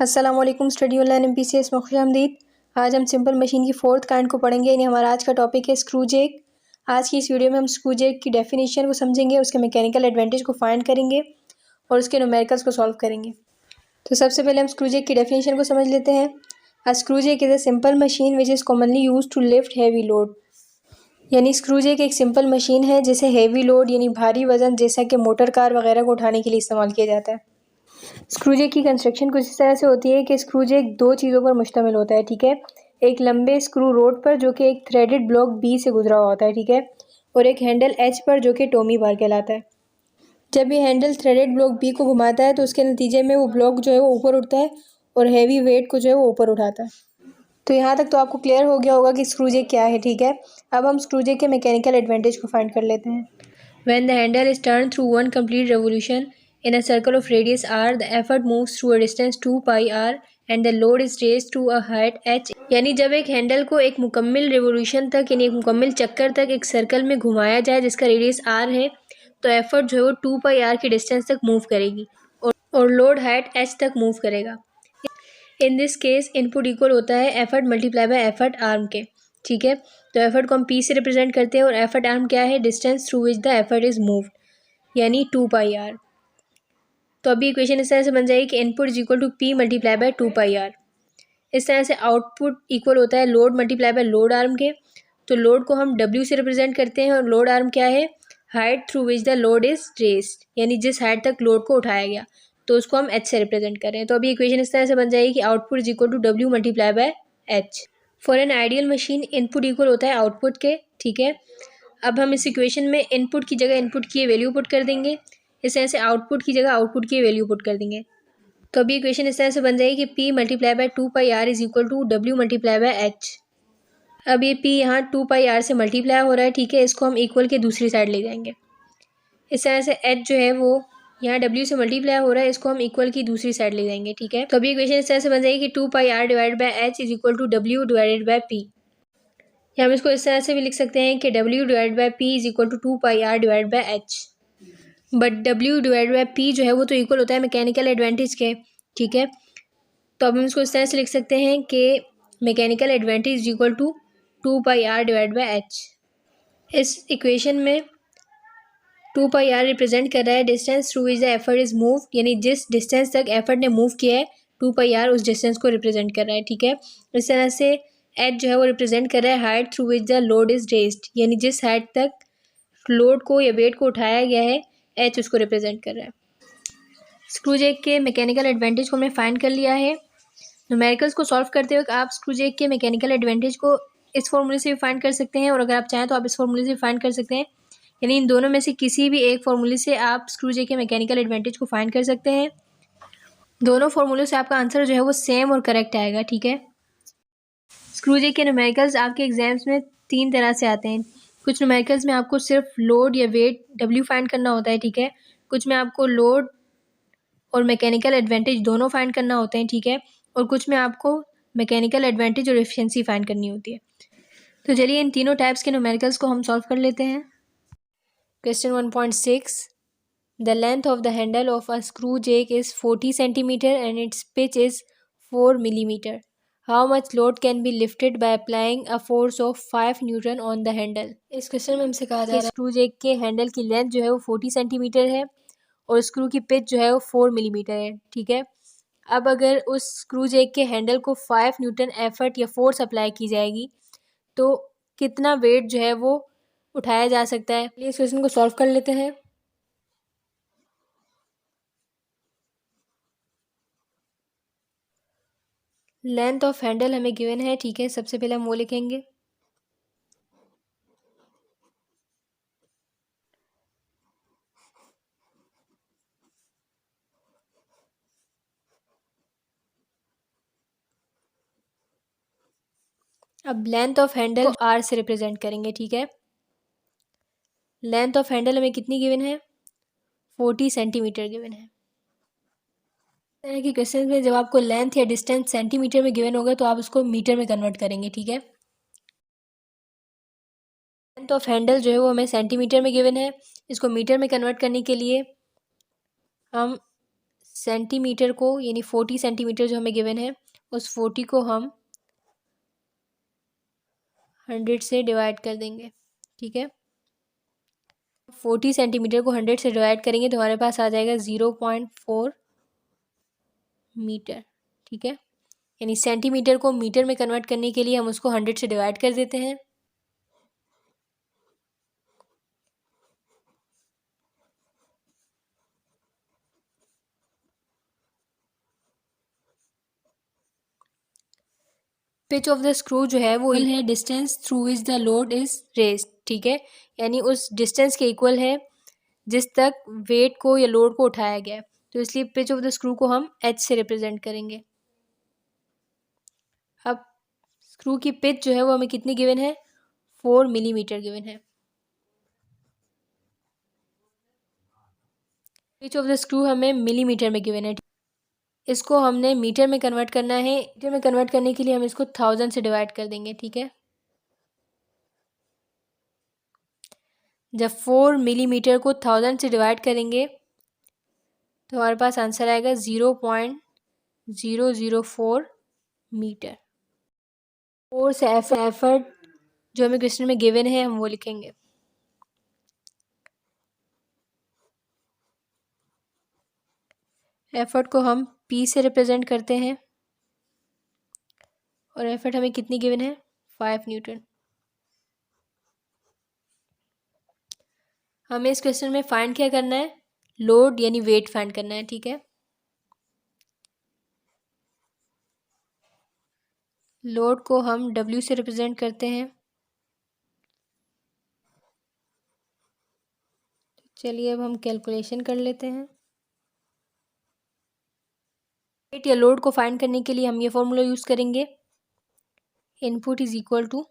अस्सलाम वालेकुम study online MPCS में खुशामदीद। आज हम सिंपल मशीन की फोर्थ काइंड को पढ़ेंगे। यानी हमारा आज का टॉपिक है स्क्रू जैक। आज की इस वीडियो में हम स्क्रू जैक की डेफिनेशन को समझेंगे, उसके मैकेनिकल एडवांटेज को फाइंड करेंगे और उसके न्यूमेरिकल्स को सॉल्व करेंगे। तो सबसे पहले हम स्क्रू जैक की डेफिनेशन को समझ लेते हैं। A screw jack is a simple machine which is commonly use to lift heavy load. यानी स्क्रू जैक एक सिंपल मशीन है जिसे हैवी लोड यानी भारी वजन जैसा कि मोटर कार वगैरह को उठाने के लिए इस्तेमाल किया जाता है। स्क्रू जैक की कंस्ट्रक्शन कुछ इस तरह से होती है कि स्क्रू जैक दो चीज़ों पर मुश्तमिल होता है, ठीक है। एक लंबे स्क्रू रोड पर जो कि एक थ्रेडेड ब्लॉक बी से गुजरा हुआ होता है, ठीक है, और एक हैंडल एच पर जो कि टोमी बार कहलाता है। जब ये हैंडल थ्रेडेड ब्लॉक बी को घुमाता है तो उसके नतीजे में वो ब्लॉक जो है वो ऊपर उठता है और हैवी वेट को जो है वो ऊपर उठाता है। तो यहाँ तक तो आपको क्लियर हो गया होगा कि स्क्रू जैक क्या है, ठीक है। अब हम स्क्रू जैक के मैकेनिकल एडवांटेज को फाइंड कर लेते हैं। When the handle is turned through one complete revolution in a circle of radius r, the effort moves through a distance 2 pi r and the load is raised to a height h। यानी जब एक handle को एक मुकम्मल revolution तक यानी एक मुकम्मल चक्कर तक एक सर्कल में घुमाया जाए जिसका रेडियस r है, तो एफर्ट जो है वो 2 pi r की डिस्टेंस तक मूव करेगी और लोड हाइट h तक मूव करेगा। In this case input equal होता है effort multiply by effort arm के, ठीक है। तो एफर्ट को हम पी से रिप्रेजेंट करते हैं और एफर्ट आर्म क्या है, distance through which the effort is moved, यानी 2 पाई आर। तो अभी इक्वेशन इस तरह से बन जाएगी कि input is equal to P multiply by 2 pi r. इस तरह से आउटपुट इक्वल होता है load multiply by load arm के। तो लोड को हम डब्ल्यू से रिप्रेजेंट करते हैं और लोड आर्म क्या है, height through which the load is raised, यानी जिस हाइट तक लोड को उठाया गया, तो उसको हम एच से रिप्रेजेंट कर रहे हैं। तो अभी इक्वेशन इस तरह से बन जाएगी कि output is equal to W multiply by H. For an ideal machine input equal होता है आउटपुट के, ठीक है। अब हम इस इक्वेशन में इनपुट की जगह इनपुट की वैल्यू पुट कर देंगे, इस तरह से आउटपुट की जगह आउटपुट की वैल्यू पुट कर देंगे। तो अभी इक्वेशन इस तरह से बन जाएगी कि P multiply by 2 pi r is equal to W multiply by H. अब ये पी यहाँ 2 पाई आर से मल्टीप्लाई हो रहा है, ठीक है। इसको हम इक्वल के दूसरी साइड ले जाएंगे। इस तरह से एच जो है वो यहाँ डब्ल्यू से मल्टीप्लाई हो रहा है, इसको हम इक्वल की दूसरी साइड ले जाएंगे, ठीक है। तो अभी इक्वेशन इस तरह से बन जाएगी कि 2 pi are divided by H is equal to W divided by P. या हम इसको इस तरह से भी लिख सकते हैं कि W divide by P is equal to 2 pi r divide by H. But W divide by P जो है वो तो इक्वल होता है मैकेनिकल एडवांटेज के, ठीक है। तो अब हम इसको इस तरह से लिख सकते हैं कि mechanical advantage is equal to 2 pi r divide by H. इस इक्वेशन में 2 पाई आर रिप्रेजेंट कर रहा है distance through which the effort is move, यानी जिस डिस्टेंस तक एफर्ट ने मूव किया है 2 पाई आर उस डिस्टेंस को रिप्रेजेंट कर रहा है, ठीक है। इस तरह से एच जो है वो रिप्रेजेंट कर रहा है height through which the load is raised, यानी जिस हाइट तक लोड को या वेट को उठाया गया है एच उसको रिप्रेजेंट कर रहा है। स्क्रू जैक के मैकेनिकल एडवांटेज को हमने फाइंड कर लिया है। न्यूमेरिकल्स को सॉल्व करते वक्त आप स्क्रू जैक के मैकेनिकल एडवांटेज को इस फॉर्मूले से भी फाइंड कर सकते हैं और अगर आप चाहें तो आप इस फॉर्मूले से भी फाइंड कर सकते हैं। यानी इन दोनों में से किसी भी एक फॉर्मूले से आप स्क्रू जैक के मैकेनिकल एडवांटेज को फाइंड कर सकते हैं। दोनों फॉर्मूले से आपका आंसर जो है वो सेम और करेक्ट आएगा, ठीक है। स्क्रू जैक के न्यूमेरिकल्स आपके एग्जाम्स में 3 तरह से आते हैं। कुछ न्यूमेरिकल्स में आपको सिर्फ लोड या वेट डब्ल्यू फाइंड करना होता है, ठीक है। कुछ में आपको लोड और मैकेनिकल एडवांटेज दोनों फाइंड करना होते हैं, ठीक है। और कुछ में आपको मैकेनिकल एडवांटेज और एफिशिएंसी फाइंड करनी होती है। तो चलिए इन तीनों टाइप्स के न्यूमेरिकल्स को हम सॉल्व कर लेते हैं। Question 1.6, the length of the handle of a screw jack is 40 centimetre and its pitch is 4 millimetre. How much load can be lifted by applying a force of 5 newton on the handle. इस question में हमसे कहा जा रहा है screw jack के handle की length जो है वो 40 सेंटीमीटर है और स्क्रू की पिच जो है वो 4 मिलीमीटर है, ठीक है। अब अगर उस स्क्रू जैक के हैंडल को 5 न्यूटन एफर्ट या फोर्स अप्लाई की जाएगी तो कितना वेट जो है वो उठाया जा सकता है। इस क्वेश्चन को सॉल्व कर लेते हैं। लेंथ ऑफ हैंडल हमें गिवन है, ठीक है। सबसे पहले हम वो लिखेंगे। अब लेंथ ऑफ हैंडल को आर से रिप्रेजेंट करेंगे, ठीक है। लेंथ ऑफ हैंडल हमें कितनी गिवन है, 40 सेंटीमीटर गिवन है। तरह के क्वेश्चन में जब आपको लेंथ या डिस्टेंस सेंटीमीटर में गिवन होगा तो आप उसको मीटर में कन्वर्ट करेंगे, ठीक है। लेंथ ऑफ हैंडल जो है वो हमें सेंटीमीटर में गिवन है, इसको मीटर में कन्वर्ट करने के लिए हम सेंटीमीटर को यानी 40 सेंटीमीटर जो हमें गिवन है उस 40 को हम 100 से डिवाइड कर देंगे। ठीक है, 40 सेंटीमीटर को 100 से डिवाइड करेंगे तो हमारे पास आ जाएगा 0.4 मीटर। ठीक है, यानी सेंटीमीटर को मीटर में कन्वर्ट करने के लिए हम उसको 100 से डिवाइड कर देते हैं। पिच ऑफ द स्क्रू जो है वो है distance through which the load is raised. ठीक है, यानी उस डिस्टेंस के इक्वल है जिस तक वेट को या लोड को उठाया गया है, तो इसलिए पिच ऑफ द स्क्रू को हम एच से रिप्रेजेंट करेंगे। अब स्क्रू की पिच जो है वो हमें कितनी गिवन है, 4 मिलीमीटर गिवन है। पिच ऑफ द स्क्रू हमें मिलीमीटर में गिवन है। इसको हमने मीटर में कन्वर्ट करना है। मीटर में कन्वर्ट करने के लिए हम इसको 1000 से डिवाइड कर देंगे। ठीक है, जब 4 मिलीमीटर को 1000 से डिवाइड करेंगे तो हमारे पास आंसर आएगा 0.004 मीटर। 4 से एफर्ट जो हमें क्वेश्चन में गिवन है हम वो लिखेंगे। एफर्ट को हम P से रिप्रेजेंट करते हैं और एफर्ट हमें कितनी गिवन है, 5 न्यूटन। हमें इस क्वेश्चन में फाइंड क्या करना है, लोड यानी वेट फाइंड करना है। ठीक है, लोड को हम W से रिप्रेजेंट करते हैं। चलिए अब हम कैलकुलेशन कर लेते हैं। वेट या लोड को फाइंड करने के लिए हम ये फॉर्मूला यूज़ करेंगे, input is equal to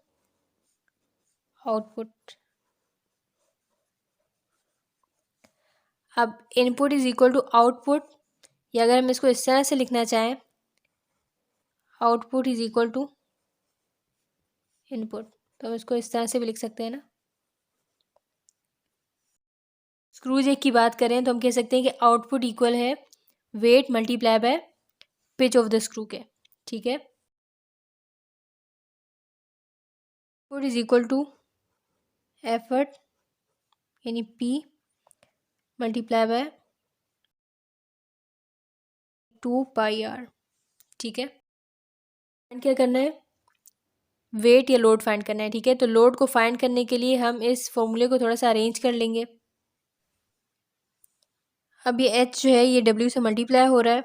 output. अब input is equal to output, या अगर हम इसको इस तरह से लिखना चाहें, output is equal to input, तो हम इसको इस तरह से भी लिख सकते हैं ना। स्क्रू जेक की बात करें तो हम कह सकते हैं कि आउटपुट इक्वल है weight multiply by pitch of the screw के। ठीक है, output is equal to effort यानी P मल्टीप्लाई बाय 2πr। ठीक है, फाइंड क्या करना है, वेट या लोड फाइंड करना है। ठीक है, तो लोड को फाइंड करने के लिए हम इस फॉर्मूले को थोड़ा सा अरेंज कर लेंगे। अब ये H जो है ये W से मल्टीप्लाई हो रहा है,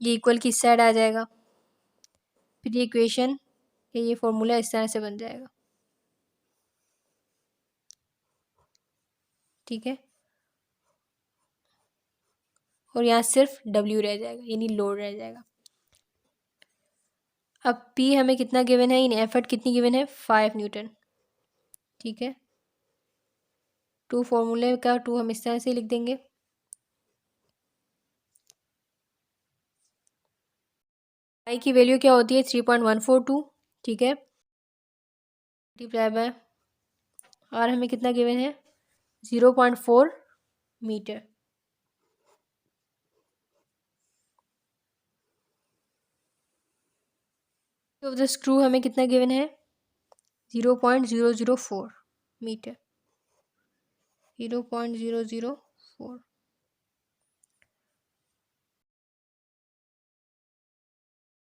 ये इक्वल की इस साइड आ जाएगा, फिर ये इक्वेशन ये फॉर्मूला इस तरह से बन जाएगा। ठीक है, और यहाँ सिर्फ W रह जाएगा यानी लोड रह जाएगा। अब P हमें कितना गिवन है, इन एफर्ट कितनी गिवन है, 5 न्यूटन। ठीक है, 2 फॉर्मूले का 2 हम इस तरह से लिख देंगे। आई की वैल्यू क्या होती है, 3.142। ठीक है, मल्टीप्लाई बाय आर हमें कितना गिवन है, 0.4 मीटर। तो द स्क्रू हमें कितना गिवन है, 0.004 मीटर, 0.004।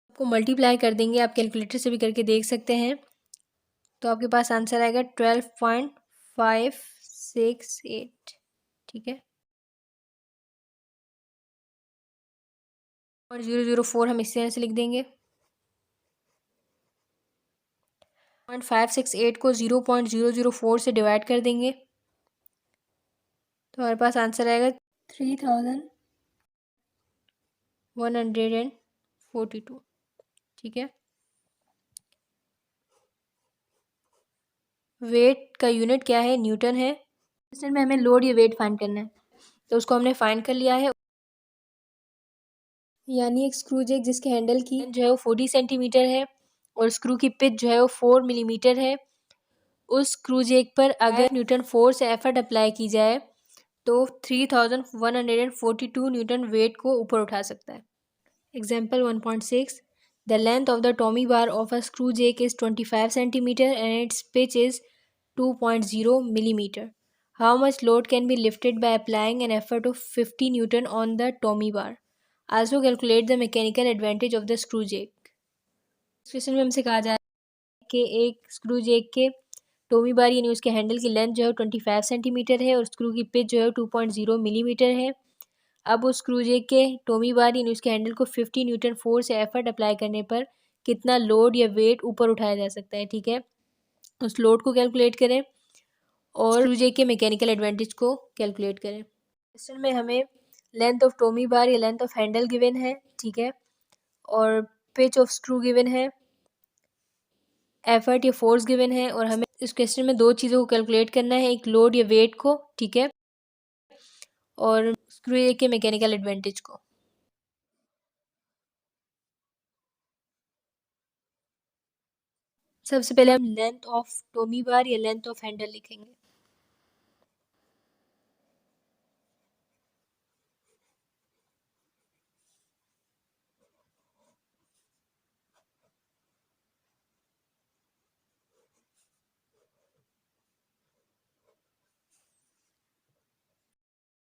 आपको मल्टीप्लाई कर देंगे, आप कैलकुलेटर से भी करके देख सकते हैं, तो आपके पास आंसर आएगा 12.568। ठीक है, 0.004 हम इस तरह से लिख देंगे। 0.568 को 0.004 से डिवाइड कर देंगे तो हमारे पास आंसर आएगा 3142। ठीक है, वेट का यूनिट क्या है, न्यूटन है। क्वेश्चन में हमें लोड या वेट फाइंड करना है, तो उसको हमने फाइंड कर लिया है। यानी एक स्क्रू जेक जिसके हैंडल की जो है वो 40 सेंटीमीटर है और स्क्रू की पिच जो है वो 4 मिलीमीटर है। उस स्क्रू जेक पर अगर न्यूटन फोर्स या एफर्ट अप्लाई की जाए तो 3142 न्यूटन वेट को ऊपर उठा सकता है। Example 1.6, the length of the tommy bar of a screw jack is 25 centimetre and its pitch is 2.0 millimeter. How much load can be lifted by applying an effort of 50 Newton on the Tommy bar? Also calculate the mechanical advantage of the screw jack. इस question में हमसे कहा जा रहा है कि एक screw jack के टोमी बार यानी उसके हैंडल की लेंथ जो है 25 सेंटीमीटर है और स्क्रू की पिच जो है 2.0 मिलीमीटर है। अब उस स्क्रू जैक के टोमी बार यानी उसके हैंडल को 50 न्यूटन फोर्स या एफर्ट अप्लाई करने पर कितना लोड या वेट ऊपर उठाया जा सकता है। ठीक है, उस लोड को कैलकुलेट करें और स्क्रू जैक के मैकेनिकल एडवांटेज को कैलकुलेट करें। क्वेश्चन में हमें लेंथ ऑफ टोमी बार या लेंथ ऑफ हैंडल गिवन है, ठीक है, और पिच ऑफ स्क्रू गिवन है, एफर्ट या फोर्स गिवन है, और हमें इस क्वेश्चन में दो चीज़ों को कैलकुलेट करना है, एक लोड या वेट को, ठीक है, और स्क्रू जैक के मैकेनिकल एडवांटेज को। सबसे पहले हम लेंथ ऑफ टोमी बार या लेंथ ऑफ हैंडल लिखेंगे।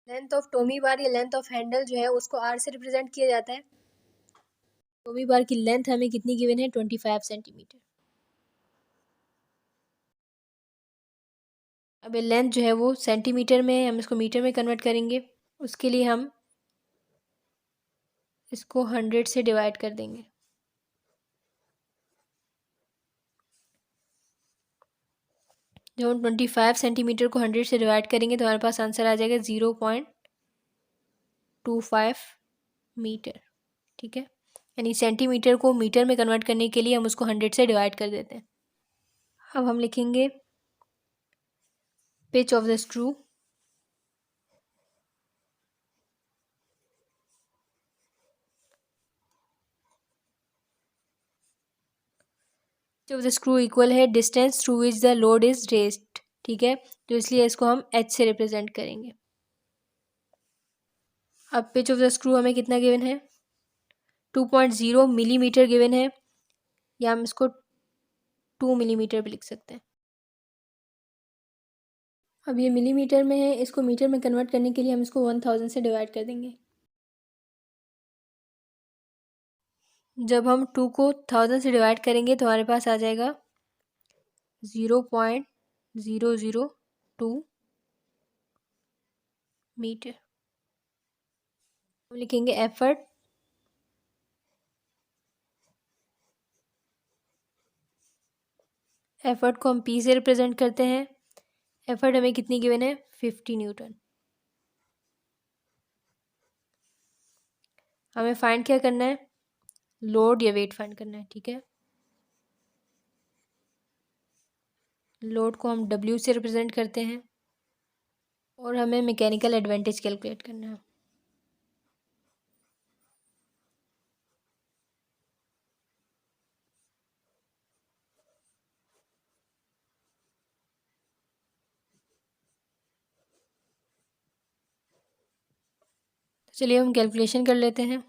लेंथ ऑफ टोमी बार या लेंथ ऑफ हैंडल जो है उसको आर से रिप्रेजेंट किया जाता है। टोमी बार की लेंथ हमें कितनी गिवन है, 25 सेंटीमीटर। अब ये लेंथ जो है वो सेंटीमीटर में है, हम इसको मीटर में कन्वर्ट करेंगे। उसके लिए हम इसको 100 से डिवाइड कर देंगे। जब हम 25 सेंटीमीटर को 100 से डिवाइड करेंगे तो हमारे पास आंसर आ जाएगा 0.25 मीटर। ठीक है, यानी सेंटीमीटर को मीटर में कन्वर्ट करने के लिए हम उसको 100 से डिवाइड कर देते हैं। अब हम लिखेंगे pitch of the screw, of the screw equal है distance through which the load is raised. ठीक है, तो इसलिए इसको हम एच से रिप्रेजेंट करेंगे। अब पिच ऑफ द स्क्रू हमें कितना गिवन है, 2.0 मिलीमीटर गिवन है, या हम इसको 2 मिलीमीटर भी लिख सकते हैं। अब ये मिलीमीटर में है, इसको मीटर में कन्वर्ट करने के लिए हम इसको 1000 से डिवाइड कर देंगे। जब हम 2 को 1000 से डिवाइड करेंगे तो हमारे पास आ जाएगा 0.002 मीटर। हम लिखेंगे एफर्ट, एफर्ट को हम पी से रिप्रेजेंट करते हैं। एफर्ट हमें कितनी गिवन है, 50 न्यूटन। हमें फाइंड क्या करना है, लोड या वेट फाइंड करना है। ठीक है, लोड को हम डब्ल्यू से रिप्रेजेंट करते हैं और हमें मैकेनिकल एडवांटेज कैलकुलेट करना है। चलिए हम कैलकुलेशन कर लेते हैं।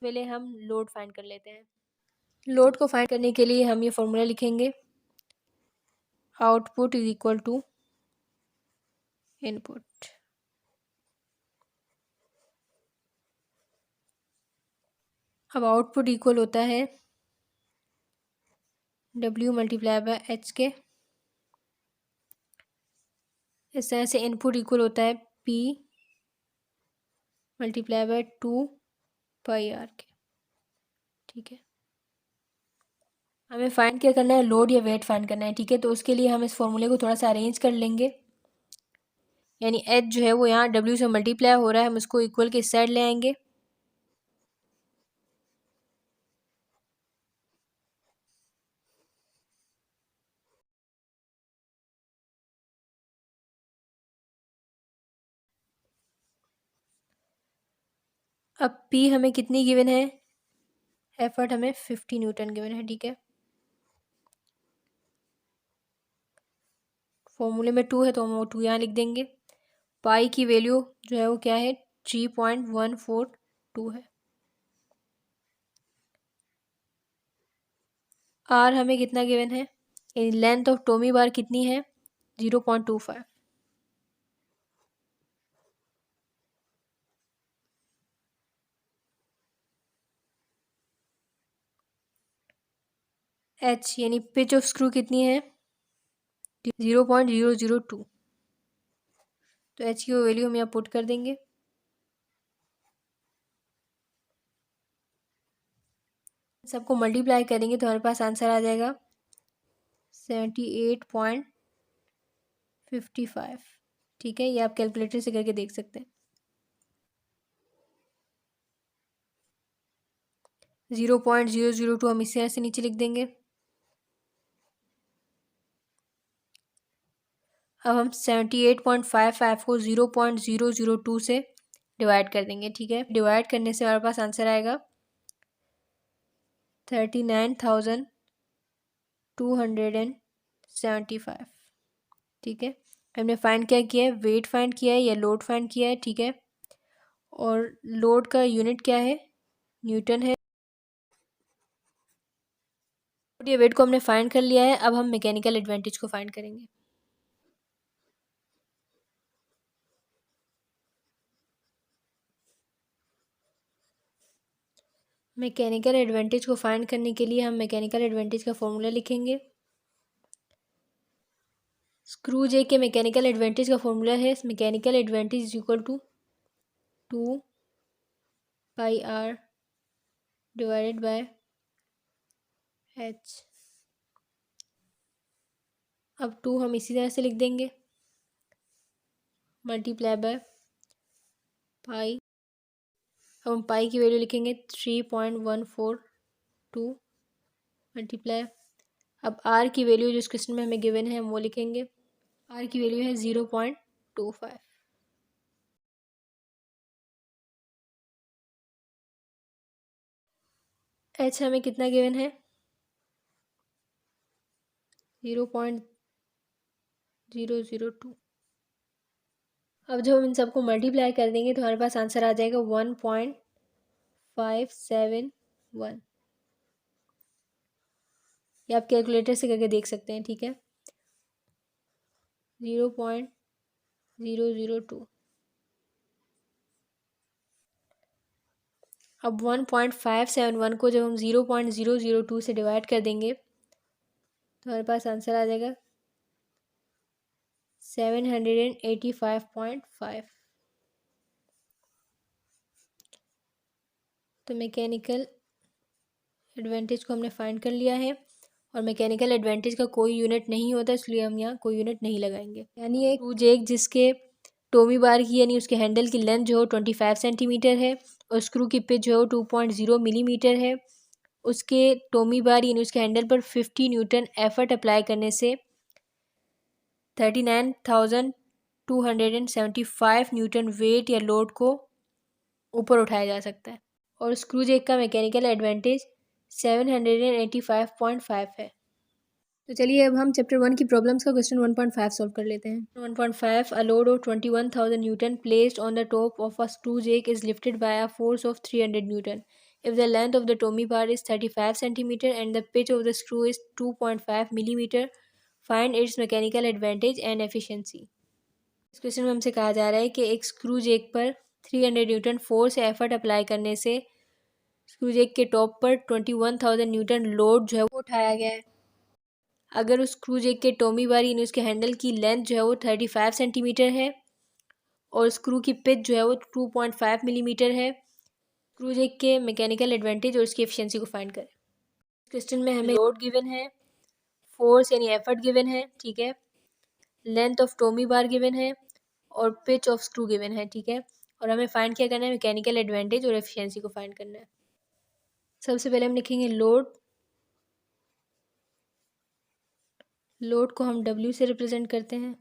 पहले हम लोड फाइंड कर लेते हैं। लोड को फाइंड करने के लिए हम ये फॉर्मूला लिखेंगे, output is equal to input. अब आउटपुट इक्वल होता है W मल्टीप्लाई बाय एच के। इस तरह से इनपुट इक्वल होता है P multiply by 2 pi r के। ठीक है, हमें फाइंड क्या करना है, लोड या वेट फाइंड करना है। ठीक है, तो उसके लिए हम इस फॉर्मूले को थोड़ा सा अरेंज कर लेंगे, यानी एच जो है वो यहाँ W से मल्टीप्लाई हो रहा है, हम उसको इक्वल के इस साइड ले आएंगे। अब P हमें कितनी गिवन है, एफर्ट हमें 50 न्यूटन गिवन है। ठीक है, फॉर्मूले में 2 है तो हम वो 2 यहाँ लिख देंगे। पाई की वैल्यू जो है वो क्या है 3.142 है। आर हमें कितना गिवन है, लेंथ ऑफ टोमी बार कितनी है 0.25। एच यानी पिच ऑफ स्क्रू कितनी है 0.002। तो एच की वो वैल्यू हम यहाँ पुट कर देंगे। सबको मल्टीप्लाई करेंगे तो हमारे पास आंसर आ जाएगा 78.55। ठीक है, ये आप कैलकुलेटर से करके देख सकते हैं। 0.002 हम इसे ऐसे नीचे लिख देंगे। अब हम 78.55 को 0.002 से डिवाइड कर देंगे। ठीक है, डिवाइड करने से हमारे पास आंसर आएगा 39,275। ठीक है, हमने फाइंड क्या किया है, वेट फाइंड किया है या लोड फाइंड किया है। ठीक है, और लोड का यूनिट क्या है, न्यूटन है। ये वेट को हमने फाइंड कर लिया है। अब हम मैकेनिकल एडवांटेज को फाइंड करेंगे। मैकेनिकल एडवांटेज को फाइंड करने के लिए हम मैकेनिकल एडवांटेज का फॉर्मूला लिखेंगे। स्क्रू जे के मैकेनिकल एडवांटेज का फॉर्मूला है mechanical advantage is equal to 2 pi are divided by H. अब 2 हम इसी तरह से लिख देंगे, मल्टीप्लाई बाय पाई। अब हम पाई की वैल्यू लिखेंगे 3.142 मल्टीप्लाई। अब आर की वैल्यू जो इस क्वेश्चन में हमें गिवन है हम वो लिखेंगे। आर की वैल्यू है 0.25। एच हमें कितना गिवन है 0.002। अब जब हम इन सबको मल्टीप्लाई कर देंगे तो हमारे पास आंसर आ जाएगा 1.571। ये आप कैलकुलेटर से करके देख सकते हैं। ठीक है, 0.002। अब 1.571 को जब हम 0.002 से डिवाइड कर देंगे तो हमारे पास आंसर आ जाएगा 785.5। तो मैकेनिकल एडवांटेज को हमने फाइंड कर लिया है और मैकेनिकल एडवांटेज का कोई यूनिट नहीं होता, इसलिए हम यहाँ कोई यूनिट नहीं लगाएंगे। यानी एक स्क्रू जेक जिसके टोमी बार की यानी उसके हैंडल की लेंथ जो 25 सेंटीमीटर है और स्क्रू की पिच जो 2.0 मिलीमीटर है, उसके टोमी बार यानी उसके हैंडल पर 50 न्यूटन एफर्ट अप्लाई करने से 39,275 न्यूटन वेट या लोड को ऊपर उठाया जा सकता है। और स्क्रू जेक का मैकेनिकल एडवांटेज 785.5 है। तो चलिए अब हम चैप्टर 1 की प्रॉब्लम्स का क्वेश्चन 1.5 सॉल्व कर लेते हैं। 1.5 a load of 21,000 newton placed on the top of a screw jack is lifted by a force of 300 newton if the length of the tommy bar is 35 centimeter and the pitch of the screw is 2.5 millimeter, find its mechanical advantage and efficiency। इस question में हमसे कहा जा रहा है कि एक screw जेक पर 300 न्यूटन फोर्स या एफर्ट अप्लाई करने से स्क्रू जेक के टॉप पर 21,000 न्यूटन लोड जो है वो उठाया गया है। अगर उस स्क्रू जेक के टोमी बार यानी उसके हैंडल की लेंथ जो है वो 35 सेंटीमीटर है और स्क्रू की पिच जो है वो 2.5 मिलीमीटर है, स्क्रू जेक के मैकेनिकल एडवांटेज और उसकी एफिशिएंसी को फाइंड करें। क्वेश्चन में हमें लोड गिवन है, फोर्स यानी एफर्ट गिवन है, ठीक है, length of tommy bar given है और पिच ऑफ स्क्रू गिवन है। ठीक है, और हमें फाइंड क्या करना है, मैकेनिकल एडवांटेज और एफिशिएंसी को फाइंड करना है। सबसे पहले हम लिखेंगे लोड। लोड को हम W से रिप्रेजेंट करते हैं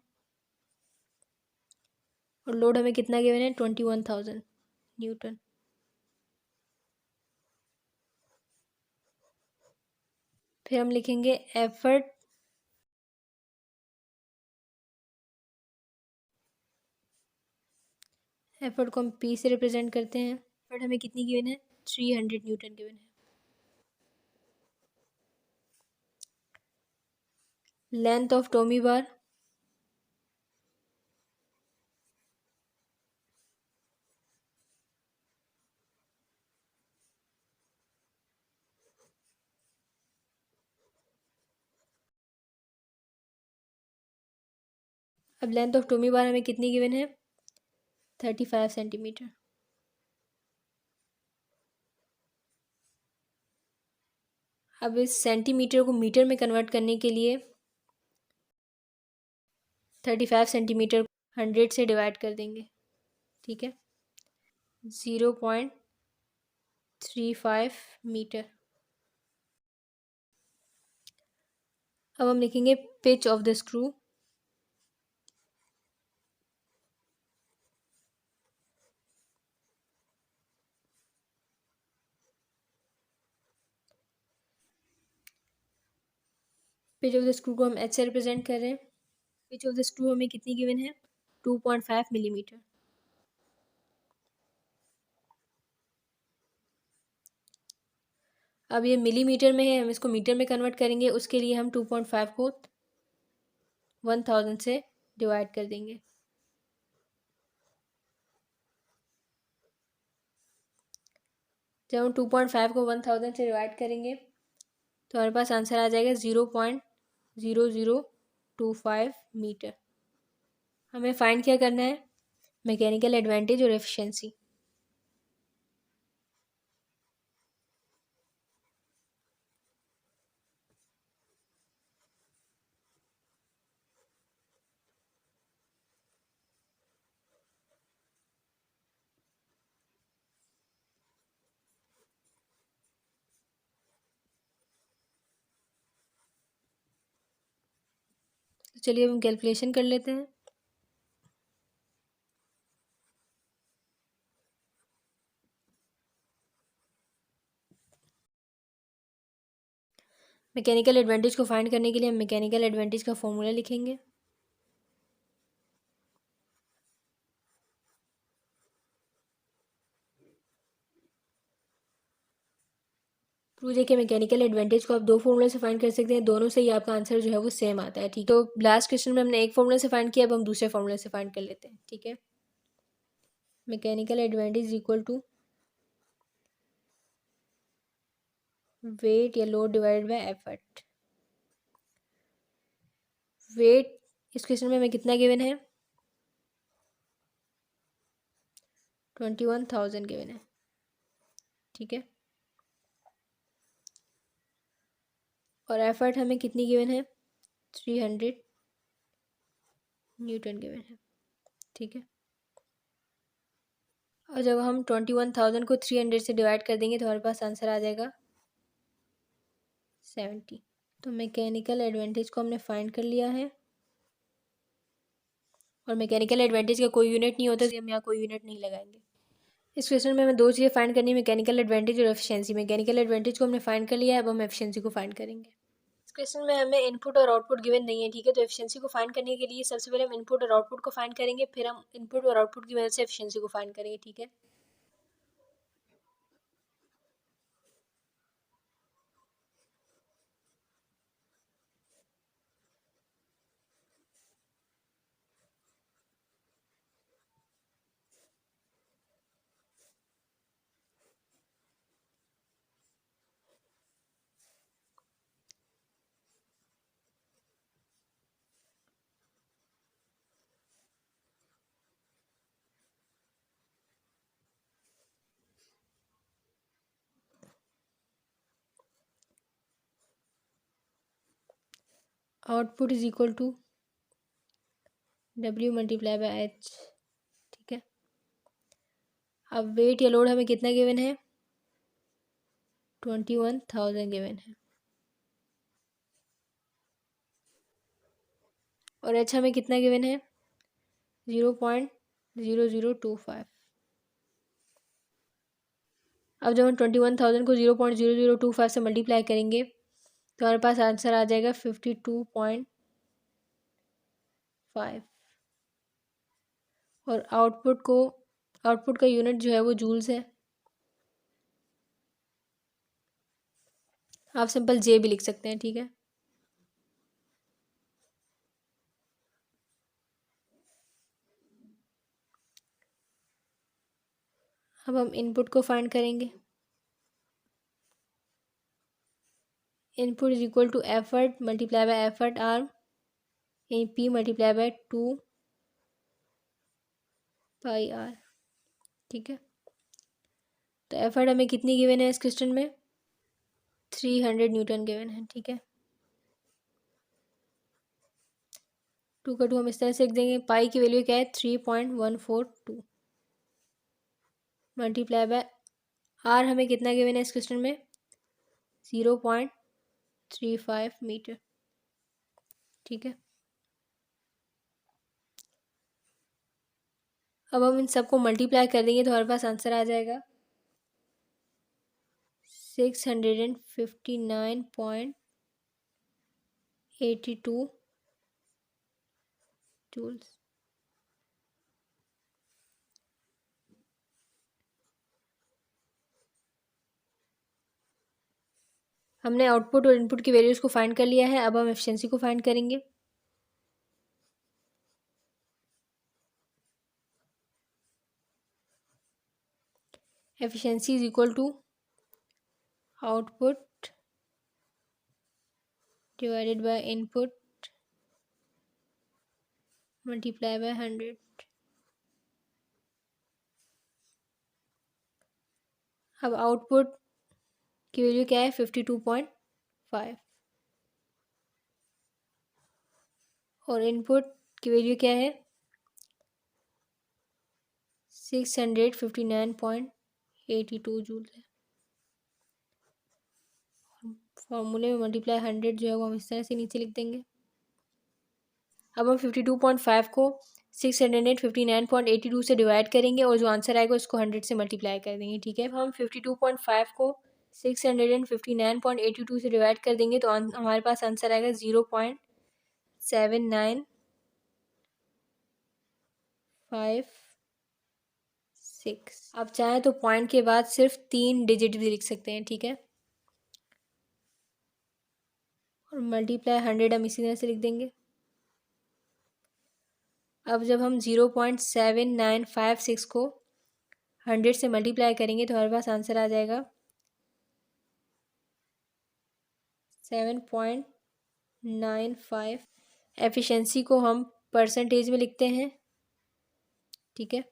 और लोड हमें कितना गिवन है 21,000 न्यूटन। फिर हम लिखेंगे एफर्ट एफर्ट को हम पी से रिप्रेजेंट करते हैं। एफर्ट हमें कितनी गिवन है? 300 न्यूटन गिवन है। लेंथ ऑफ टॉमी बार, अब लेंथ ऑफ टॉमी बार हमें कितनी गिवन है? 35 सेंटीमीटर। अब इस सेंटीमीटर को मीटर में कन्वर्ट करने के लिए 35 सेंटीमीटर 100 से डिवाइड कर देंगे, ठीक है। 0.35 मीटर। अब हम लिखेंगे pitch of the screw. Pitch of the screw को हम एच से रिप्रेजेंट कर रहे हैं। पिच ऑफ द स्क्रू हमें कितनी गिवन है? 2.5 मिलीमीटर। अब ये मिलीमीटर में है, हम इसको मीटर में कन्वर्ट करेंगे। उसके लिए हम 2.5 को 1000 से डिवाइड कर देंगे। जब हम 2.5 को 1000 से डिवाइड करेंगे तो हमारे पास आंसर आ जाएगा 0.0025 मीटर। हमें फाइंड क्या करना है? मैकेनिकल एडवांटेज और एफिशिएंसी। तो चलिए अब हम कैलकुलेशन कर लेते हैं। मैकेनिकल एडवांटेज को फाइंड करने के लिए हम मैकेनिकल एडवांटेज का फॉर्मूला लिखेंगे। प्रूव देखिए मैकेनिकल एडवांटेज को आप दो फॉर्मूले से फाइंड कर सकते हैं, दोनों से ही आपका आंसर जो है वो सेम आता है, ठीक है। तो लास्ट क्वेश्चन में हमने एक फॉर्मूले से फाइंड किया, अब हम दूसरे फॉर्मूले से फाइंड कर लेते हैं, ठीक है। Mechanical advantage equal to weight या load divided by effort. Weight इस क्वेश्चन में हमें कितना गिवन है? 21,000 गिवन है, ठीक है। और एफर्ट हमें कितनी गिवन है? 300 न्यूटन गिवन है, ठीक है। और जब हम 21,000 को 300 से डिवाइड कर देंगे तो हमारे पास आंसर आ जाएगा 70। तो मैकेनिकल एडवांटेज को हमने फाइंड कर लिया है। और मैकेनिकल एडवांटेज का कोई यूनिट नहीं होता, तो हम यहाँ कोई यूनिट नहीं लगाएंगे। इस क्वेश्चन में हमें दो चीज़ें फाइंड करनी है, मैकेनिकल एडवांटेज और एफिशिएंसी। मैकेनिकल एडवांटेज को हमने फाइंड कर लिया है, अब हम एफिशिएंसी को फाइंड करेंगे। इस क्वेश्चन में हमें इनपुट और आउटपुट गिवन नहीं है, ठीक है। तो एफिशिएंसी को फाइंड करने के लिए सबसे पहले हम इनपुट और आउटपुट को फाइंड करेंगे, फिर हम इनपुट और आउटपुट की मदद से एफिशिएंसी को फाइंड करेंगे, ठीक है। Output is equal to W multiply by H, ठीक है। अब वेट या लोड हमें कितना गिवन है? 21,000 गिवन है। और H हमें कितना गिवन है? 0.0025। अब जब हम 21,000 को 0.0025 से मल्टीप्लाई करेंगे तो हमारे पास आंसर आ जाएगा 52.5। और आउटपुट को आउटपुट का यूनिट जो है वो जूल्स है। आप सिंपल जे भी लिख सकते हैं, ठीक है। अब हम इनपुट को फाइंड करेंगे। Input is equal to effort multiply by effort arm यानी P multiply by 2 pi R, ठीक है। तो एफर्ट हमें कितनी गिवन है इस क्वेश्चन में? 300 न्यूटन गिवन है, ठीक है। 2 का 2 हम इस तरह से लिख देंगे। पाई की वैल्यू क्या है? 3.142 मल्टीप्लाई बाय आर हमें कितना गिवन है इस क्वेश्चन में? 0.35 मीटर, ठीक है। अब हम इन सबको मल्टीप्लाई कर देंगे तो हमारे पास आंसर आ जाएगा 659.82 जूल्स। हमने आउटपुट और इनपुट की वैल्यूज़ को फाइंड कर लिया है। अब हम एफिशिएंसी को फाइंड करेंगे। Efficiency is equal to output divided by input multiply by 100। अब आउटपुट की वैल्यू क्या है? 52.5 और इनपुट की वैल्यू क्या है? 659.82 जूल है। फॉर्मूले में मल्टीप्लाई 100 जो है वो हम इस तरह से नीचे लिख देंगे। अब हम 52.5 को 659.82 से डिवाइड करेंगे और जो आंसर आएगा उसको 100 से मल्टीप्लाई कर देंगे, ठीक है। हम 52.5 को 659.82 से डिवाइड कर देंगे तो हमारे पास आंसर आएगा 0.7956। आप चाहें तो पॉइंट के बाद सिर्फ 3 डिजिट भी लिख सकते हैं, ठीक है। और मल्टीप्लाई 100 हम इसी तरह से लिख देंगे। अब जब हम 0.7956 को 100 से मल्टीप्लाई करेंगे तो हमारे पास आंसर आ जाएगा 7.95। एफिशिएंसी को हम परसेंटेज में लिखते हैं, ठीक है।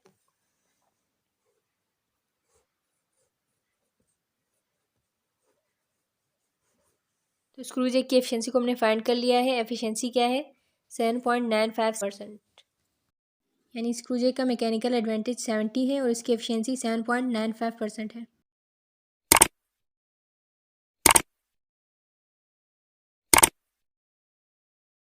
तो स्क्रूजेक की एफिशिएंसी को हमने फाइंड कर लिया है। एफिशिएंसी क्या है? 7.95%। यानी स्क्रूजेक का मैकेनिकल एडवांटेज 70 है और इसकी एफिशिएंसी 7.95% है।